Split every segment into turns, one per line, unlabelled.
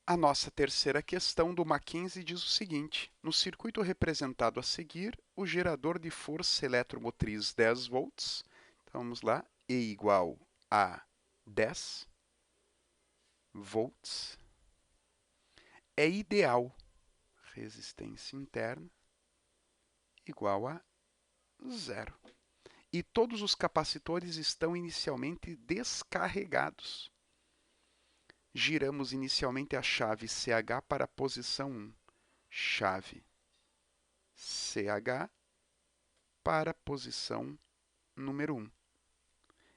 A nossa terceira questão do Mackenzie diz o seguinte: no circuito representado a seguir, o gerador de força eletromotriz 10 volts, então vamos lá, E igual a 10 volts, é ideal. Resistência interna igual a zero. E todos os capacitores estão inicialmente descarregados. Giramos inicialmente a chave CH para a posição 1. Chave CH para a posição número 1.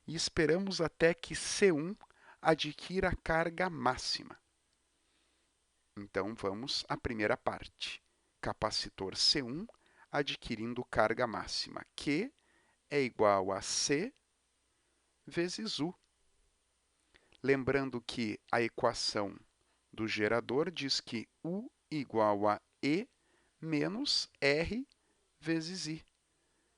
E esperamos até que C1 adquira a carga máxima. Então vamos à primeira parte. Capacitor C1 adquirindo carga máxima, Q é igual a C vezes U. Lembrando que a equação do gerador diz que U igual a E menos R vezes I.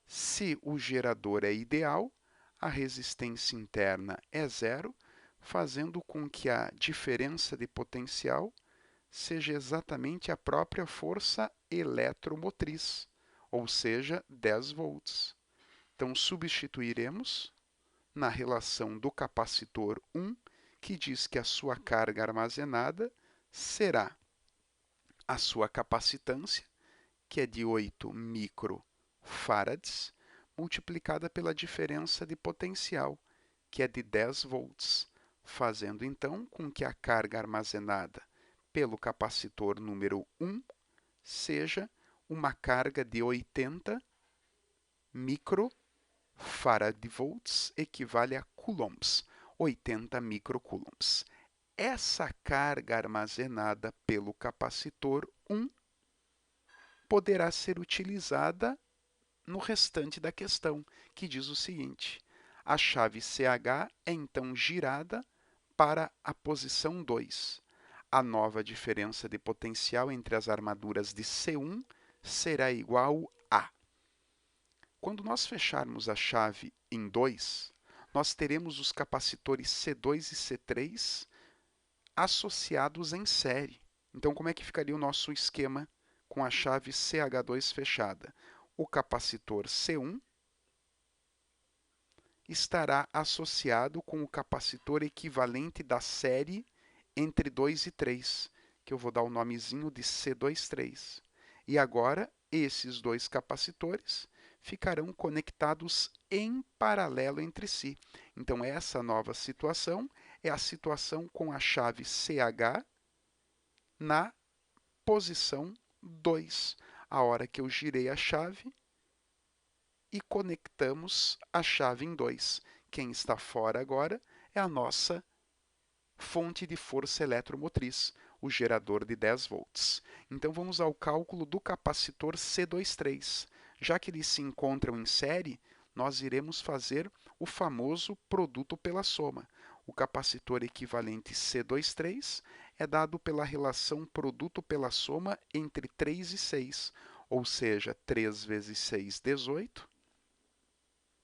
Se o gerador é ideal, a resistência interna é zero, fazendo com que a diferença de potencial seja exatamente a própria força eletromotriz, ou seja, 10 volts. Então, substituiremos na relação do capacitor 1, que diz que a sua carga armazenada será a sua capacitância, que é de 8 microfarads, multiplicada pela diferença de potencial, que é de 10 volts, fazendo então com que a carga armazenada pelo capacitor número 1 seja uma carga de 80 microfarads, equivale a coulombs, 80 microcoulombs. Essa carga armazenada pelo capacitor 1 poderá ser utilizada no restante da questão, que diz o seguinte: a chave CH é então girada para a posição 2. A nova diferença de potencial entre as armaduras de C1 será igual a. Quando nós fecharmos a chave em 2, nós teremos os capacitores C2 e C3 associados em série. Então, como é que ficaria o nosso esquema com a chave CH2 fechada? O capacitor C1 estará associado com o capacitor equivalente da série entre 2 e 3, que eu vou dar o nomezinho de C23. E agora, esses dois capacitores ficarão conectados em paralelo entre si. Então, essa nova situação é a situação com a chave CH na posição 2, a hora que eu girei a chave e conectamos a chave em 2. Quem está fora agora é a nossa fonte de força eletromotriz, o gerador de 10 volts. Então vamos ao cálculo do capacitor C23. Já que eles se encontram em série, nós iremos fazer o famoso produto pela soma. O capacitor equivalente C23 é dado pela relação produto pela soma entre 3 e 6, ou seja, 3 vezes 6, 18,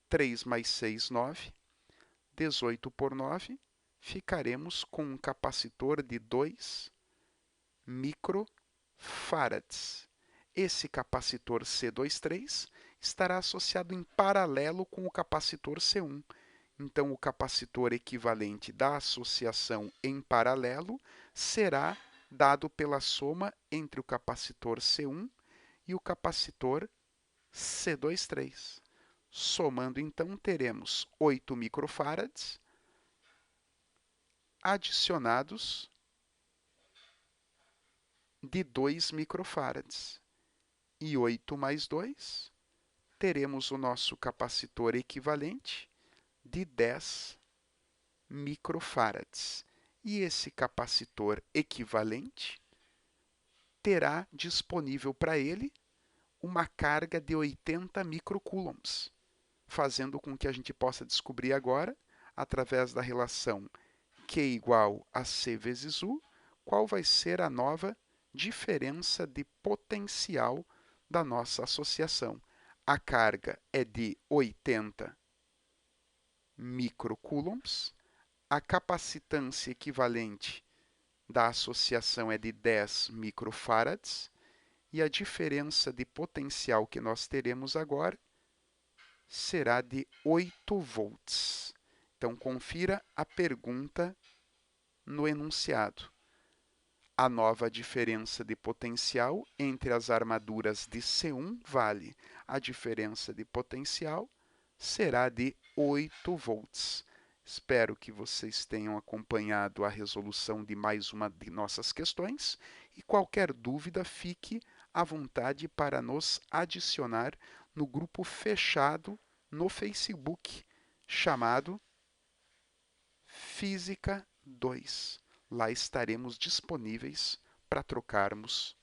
3 mais 6, 9, 18 por 9, ficaremos com um capacitor de 2 microfarads. Esse capacitor C23 estará associado em paralelo com o capacitor C1. Então, o capacitor equivalente da associação em paralelo será dado pela soma entre o capacitor C1 e o capacitor C23. Somando, então, teremos 8 microfarads adicionados de 2 microfarads. E 8 mais 2, teremos o nosso capacitor equivalente de 10 microfarads. E esse capacitor equivalente terá disponível para ele uma carga de 80 microcoulombs, fazendo com que a gente possa descobrir agora, através da relação Q igual a C vezes U, qual vai ser a nova diferença de potencial da nossa associação. A carga é de 80 microcoulombs, a capacitância equivalente da associação é de 10 microfarads e a diferença de potencial que nós teremos agora será de 8 volts. Então, confira a pergunta no enunciado. A nova diferença de potencial entre as armaduras de C1 vale. A diferença de potencial será de 8 volts. Espero que vocês tenham acompanhado a resolução de mais uma de nossas questões e qualquer dúvida fique à vontade para nos adicionar no grupo fechado no Facebook chamado Física 2. Lá estaremos disponíveis para trocarmos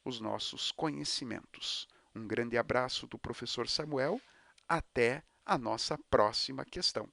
os nossos conhecimentos. Um grande abraço do professor Samuel. Até a nossa próxima questão.